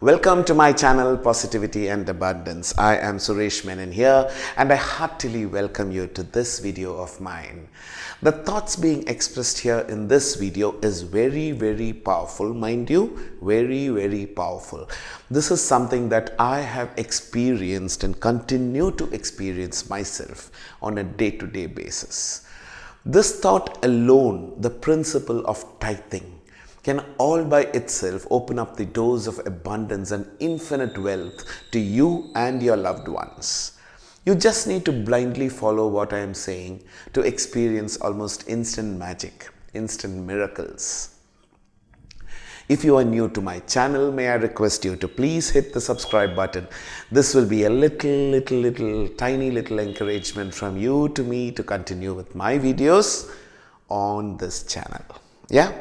Welcome to my channel Positivity and Abundance. I am Suresh Menon here and I heartily welcome you to this video of mine. The thoughts being expressed here in this video is very powerful, mind you, very powerful. This is something that I have experienced and continue to experience myself on a day-to-day basis. This thought alone, the principle of tithing, can all by itself open up the doors of abundance and infinite wealth to you and your loved ones. You just need to blindly follow what I am saying to experience almost instant magic, instant miracles. If you are new to my channel, may I request you to please hit the subscribe button. This will be a tiny little encouragement from you to me to continue with my videos on this channel. Yeah?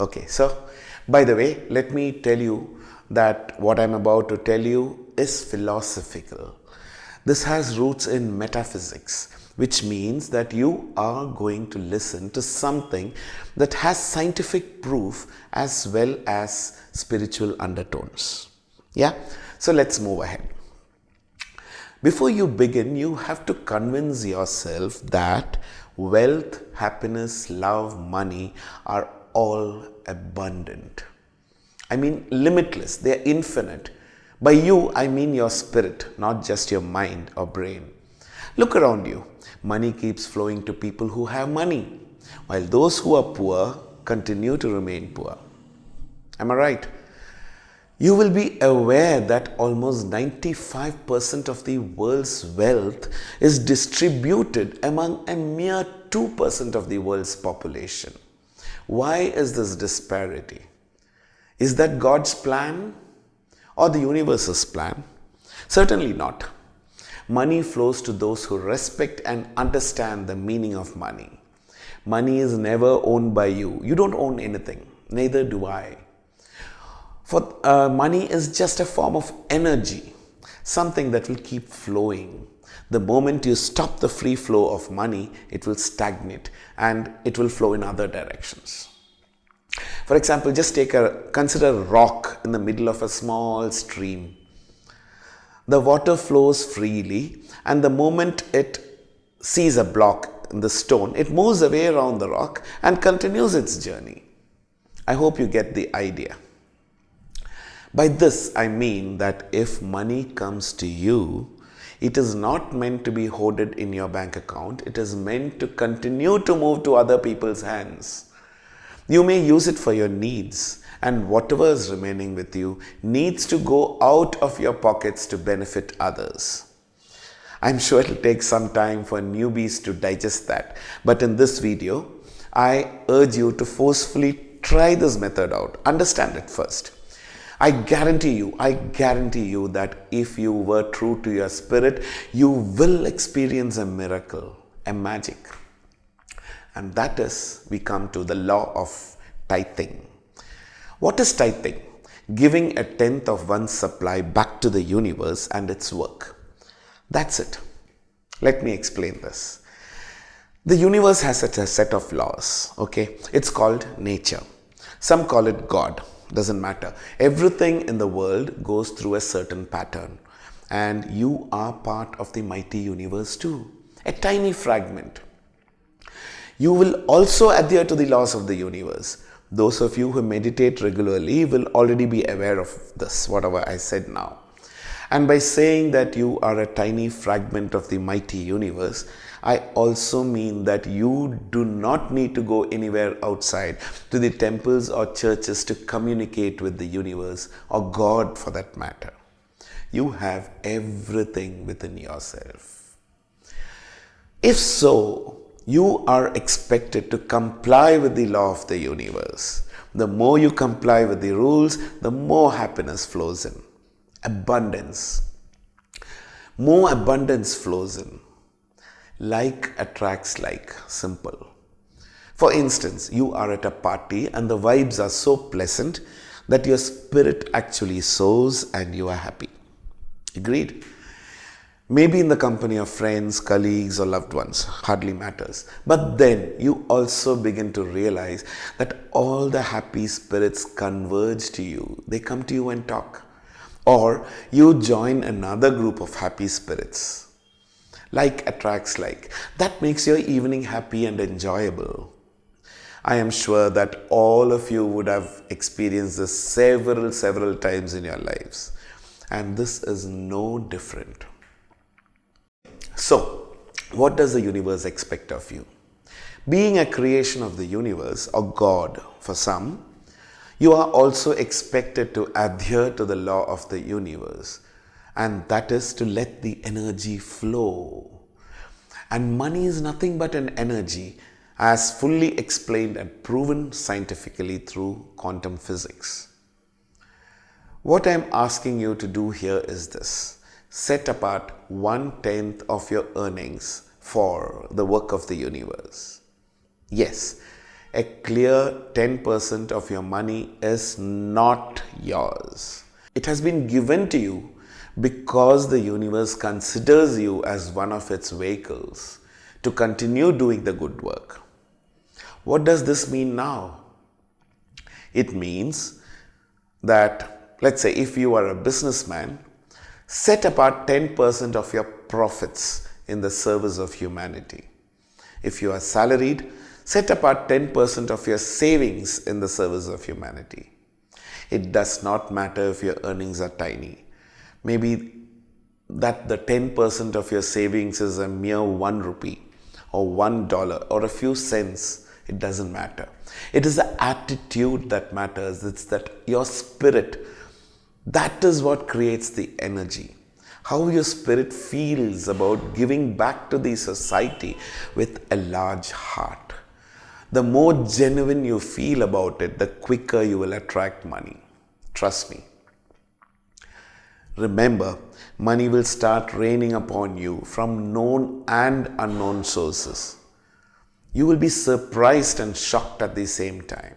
Okay, so by the way, let me tell you that what I'm about to tell you is philosophical. This has roots in metaphysics, which means that you are going to listen to something that has scientific proof as well as spiritual undertones. Yeah, so let's move ahead. Before you begin, you have to convince yourself that wealth, happiness, love, money are all abundant. I mean limitless, they are infinite. By you, I mean your spirit, not just your mind or brain. Look around you. Money keeps flowing to people who have money, while those who are poor continue to remain poor. Am I right? You will be aware that almost 95% of the world's wealth is distributed among a mere 2% of the world's population. Why is this disparity? Is that God's plan or the universe's plan? Certainly not. Money flows to those who respect and understand the meaning of money. Money is never owned by you. You don't own anything. Neither do I. For money is just a form of energy, something that will keep flowing. The moment you stop the free flow of money, it will stagnate and it will flow in other directions. For example, just consider a rock in the middle of a small stream. The water flows freely, and the moment it sees a block in the stone, it moves away around the rock and continues its journey. I hope you get the idea. By this, I mean that if money comes to you, it is not meant to be hoarded in your bank account. It is meant to continue to move to other people's hands. You may use it for your needs, and whatever is remaining with you needs to go out of your pockets to benefit others. I'm sure it'll take some time for newbies to digest that, but in this video, I urge you to forcefully try this method out. Understand it first. I guarantee you that if you were true to your spirit, you will experience a miracle, a magic. And that is, we come to the law of tithing. What is tithing? Giving a tenth of one's supply back to the universe and its work. That's it. Let me explain this. The universe has a set of laws, okay? It's called nature. Some call it God. Doesn't matter. Everything in the world goes through a certain pattern, and you are part of the mighty universe too, a tiny fragment. You will also adhere to the laws of the universe. Those of you who meditate regularly will already be aware of this, whatever I said now. And by saying that you are a tiny fragment of the mighty universe, I also mean that you do not need to go anywhere outside to the temples or churches to communicate with the universe or God for that matter. You have everything within yourself. If so, you are expected to comply with the law of the universe. The more you comply with the rules, the more happiness flows in. Abundance. More abundance flows in. Like attracts like. Simple. For instance, you are at a party and the vibes are so pleasant that your spirit actually soars and you are happy. Agreed? Maybe in the company of friends, colleagues or loved ones, hardly matters. But then you also begin to realize that all the happy spirits converge to you. They come to you and talk. Or you join another group of happy spirits. Like attracts like. That makes your evening happy and enjoyable. I am sure that all of you would have experienced this several times in your lives. And this is no different. So, what does the universe expect of you? Being a creation of the universe, or God for some, you are also expected to adhere to the law of the universe, and that is to let the energy flow. And money is nothing but an energy, as fully explained and proven scientifically through quantum physics. What I am asking you to do here is this: set apart 1/10 of your earnings for the work of the universe. Yes, a clear 10% of your money is not yours. It has been given to you because the universe considers you as one of its vehicles to continue doing the good work. What does this mean now? It means that, let's say, if you are a businessman, set apart 10% of your profits in the service of humanity. If you are salaried, set apart 10% of your savings in the service of humanity. It does not matter if your earnings are tiny. Maybe that the 10% of your savings is a mere 1 rupee or $1 or a few cents. It doesn't matter. It is the attitude that matters. It's that your spirit, that is what creates the energy. How your spirit feels about giving back to the society with a large heart. The more genuine you feel about it, the quicker you will attract money. Trust me. Remember, money will start raining upon you from known and unknown sources. You will be surprised and shocked at the same time.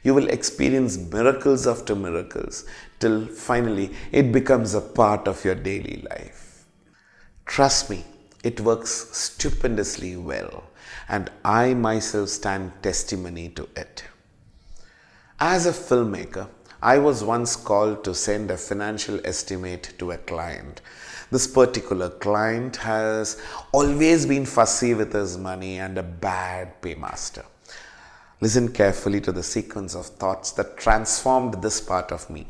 You will experience miracles after miracles till finally it becomes a part of your daily life. Trust me, it works stupendously well, and I myself stand testimony to it. As a filmmaker, I was once called to send a financial estimate to a client. This particular client has always been fussy with his money and a bad paymaster. Listen carefully to the sequence of thoughts that transformed this part of me.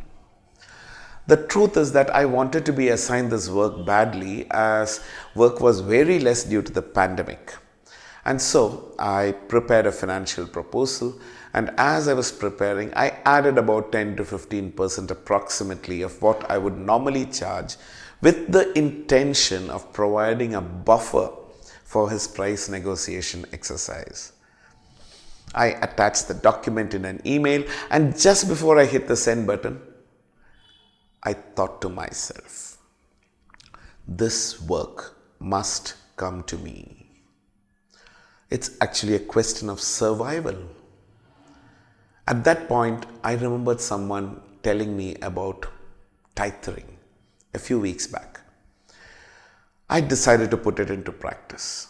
The truth is that I wanted to be assigned this work badly, as work was very less due to the pandemic. And so I prepared a financial proposal, and as I was preparing, I added about 10 to 15% approximately of what I would normally charge, with the intention of providing a buffer for his price negotiation exercise. I attached the document in an email, and just before I hit the send button, I thought to myself, this work must come to me. It's actually a question of survival. At that point, I remembered someone telling me about tithing a few weeks back. I decided to put it into practice.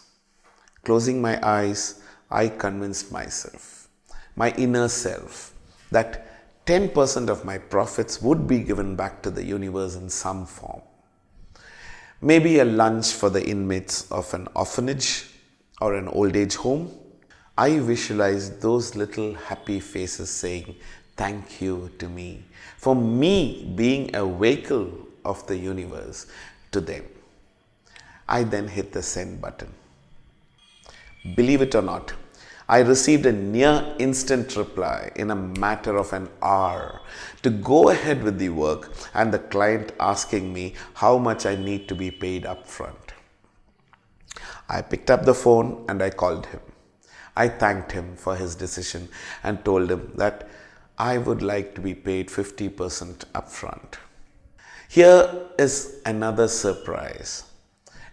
Closing my eyes, I convinced myself, my inner self, that 10% of my profits would be given back to the universe in some form. Maybe a lunch for the inmates of an orphanage or an old age home. I visualized those little happy faces saying thank you to me for me being a vehicle of the universe to them. I then hit the send button. Believe it or not, I received a near instant reply in a matter of an hour to go ahead with the work, and the client asking me how much I need to be paid upfront. I picked up the phone and I called him. I thanked him for his decision and told him that I would like to be paid 50% upfront. Here is another surprise.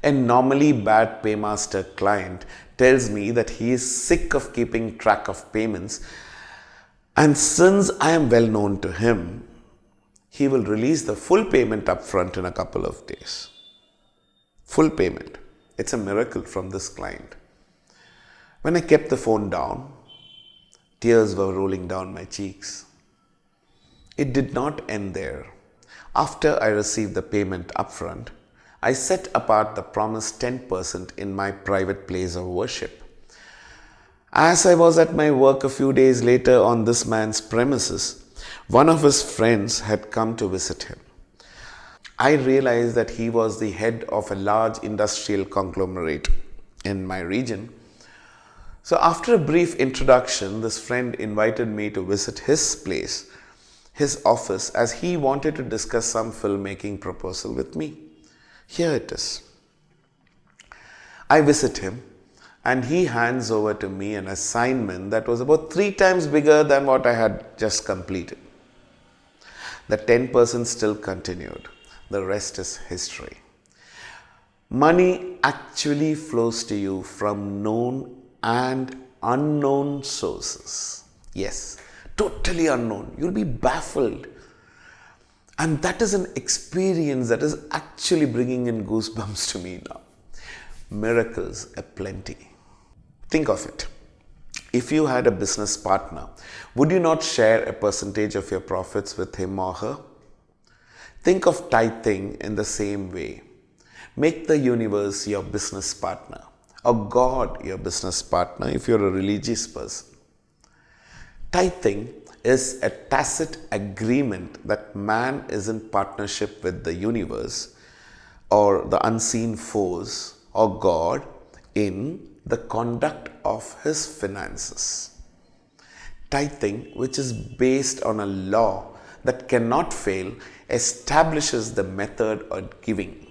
A normally bad paymaster client tells me that he is sick of keeping track of payments, and since I am well known to him, he will release the full payment upfront in a couple of days. Full payment. It's a miracle from this client. When I kept the phone down, tears were rolling down my cheeks. It did not end there. After I received the payment upfront, I set apart the promised 10% in my private place of worship. As I was at my work a few days later on this man's premises, one of his friends had come to visit him. I realized that he was the head of a large industrial conglomerate in my region. So after a brief introduction, this friend invited me to visit his place, his office, as he wanted to discuss some filmmaking proposal with me. Here it is. I visit him and he hands over to me an assignment that was about 3 times bigger than what I had just completed. The 10% still continued. The rest is history. Money actually flows to you from known and unknown sources. Yes, totally unknown. You'll be baffled. And that is an experience that is actually bringing in goosebumps to me now. Miracles aplenty. Think of it. If you had a business partner, would you not share a percentage of your profits with him or her? Think of tithing in the same way. Make the universe your business partner, or God your business partner if you're a religious person. Tithing is a tacit agreement that man is in partnership with the universe or the unseen force or God in the conduct of his finances. Tithing, which is based on a law that cannot fail, establishes the method of giving.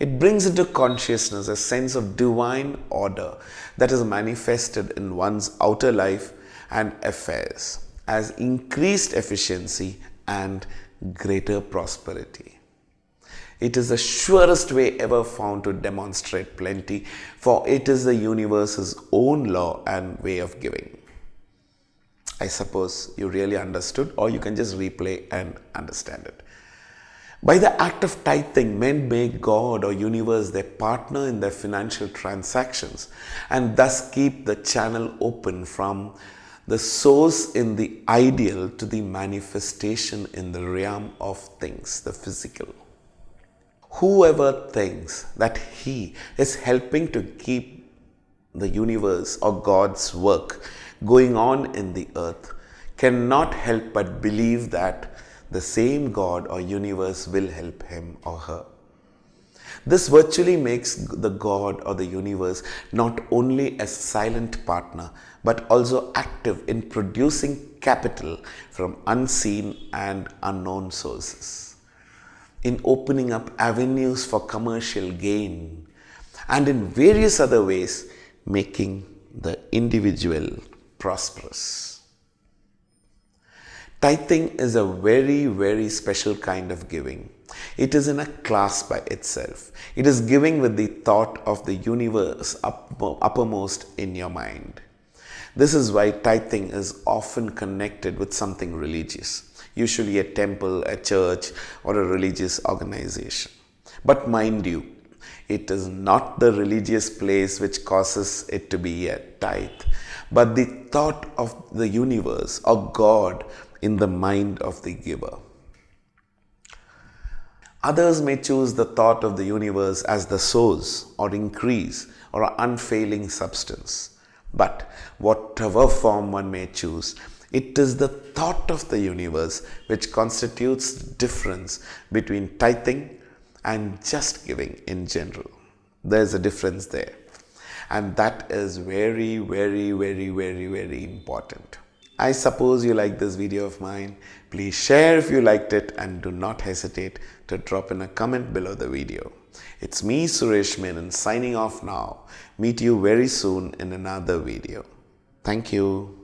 It brings into consciousness a sense of divine order that is manifested in one's outer life and affairs as increased efficiency and greater prosperity. It is the surest way ever found to demonstrate plenty, for it is the universe's own law and way of giving. I suppose you really understood, or you can just replay and understand it. By the act of tithing, men make God or universe their partner in their financial transactions and thus keep the channel open from the source in the ideal to the manifestation in the realm of things, the physical. Whoever thinks that he is helping to keep the universe or God's work going on in the earth cannot help but believe that the same God or universe will help him or her. This virtually makes the God or the universe not only a silent partner, but also active in producing capital from unseen and unknown sources, in opening up avenues for commercial gain, and in various other ways making the individual prosperous. Tithing is a very, very special kind of giving. It is in a class by itself. It is giving with the thought of the universe uppermost in your mind. This is why tithing is often connected with something religious, usually a temple, a church, or a religious organization. But mind you, it is not the religious place which causes it to be a tithe, but the thought of the universe or God in the mind of the giver. Others may choose the thought of the universe as the source or increase or unfailing substance. But whatever form one may choose, it is the thought of the universe which constitutes the difference between tithing and just giving in general. There's a difference there. And that is very, very, very, very, very important. I suppose you like this video of mine. Please share if you liked it and do not hesitate to drop in a comment below the video. It's me, Suresh Menon, signing off now. Meet you very soon in another video. Thank you.